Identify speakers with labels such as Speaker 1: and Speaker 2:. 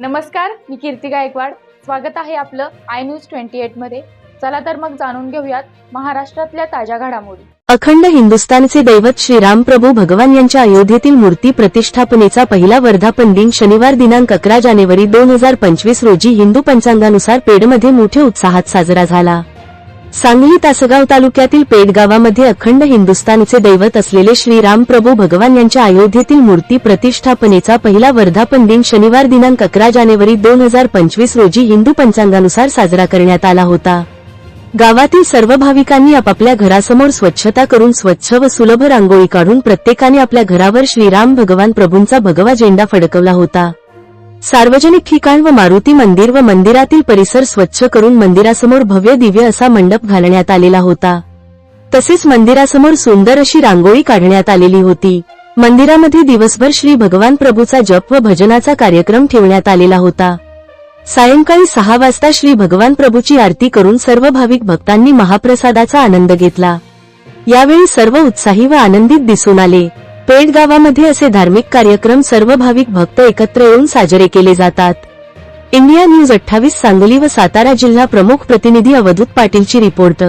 Speaker 1: नमस्कार, मी कीर्ती गायकवाड. स्वागत आहे आपलं आय न्यूज 28 मध्ये. चला तर मग जाणून घेऊयात महाराष्ट्रातल्या ताज्या घडामोडी.
Speaker 2: अखंड हिंदुस्थानचे दैवत श्रीराम प्रभू भगवान यांच्या अयोध्येतील मूर्ती प्रतिष्ठापनेचा पहिला वर्धापन दिन शनिवार दिनांक 11 जानेवारी 2025 रोजी हिंदू पंचांगानुसार पेडमध्ये मोठ्या उत्साहात साजरा झाला. सांगली तासगाव तालुक्यातील पेड गावामध्ये अखंड हिंदुस्थानचे दैवत असलेले श्रीराम प्रभू भगवान यांच्या अयोध्येतील मूर्ती प्रतिष्ठापनेचा पहिला वर्धापन दिन शनिवार दिनांक 11 जानेवारी 2025 रोजी हिंदू पंचांगानुसार साजरा करण्यात आला होता. गावातील सर्व भाविकांनी आपापल्या घरासमोर स्वच्छता करून स्वच्छ व सुलभ रांगोळी काढून प्रत्येकाने आपल्या घरावर श्रीराम भगवान प्रभूंचा भगवा झेंडा फडकवला होता. सार्वजनिक ठिकाण व मारुती मंदिर व मंदिरातील परिसर स्वच्छ करून मंदिरासमोर भव्य दिव्य असा मंडप घालण्यात आलेला होता. तसेच मंदिरासमोर सुंदर अशी रांगोळी काढण्यात आलेली होती. मंदिरामध्ये दिवसभर श्री भगवान प्रभूचा जप व भजनाचा कार्यक्रम ठेवण्यात आलेला होता. सायंकाळी 6 वाजता श्री भगवान प्रभूची आरती करून सर्व भाविक भक्तांनी महाप्रसादाचा आनंद घेतला. यावेळी सर्व उत्साही व आनंदित दिसून आले. पेड गावामध्ये असे धार्मिक कार्यक्रम सर्व भाविक भक्त एकत्र येऊन साजरे केले जातात. इंडिया न्यूज 28 सांगली व सातारा जिल्हा प्रमुख प्रतिनिधी अवधूत पाटीलची रिपोर्ट.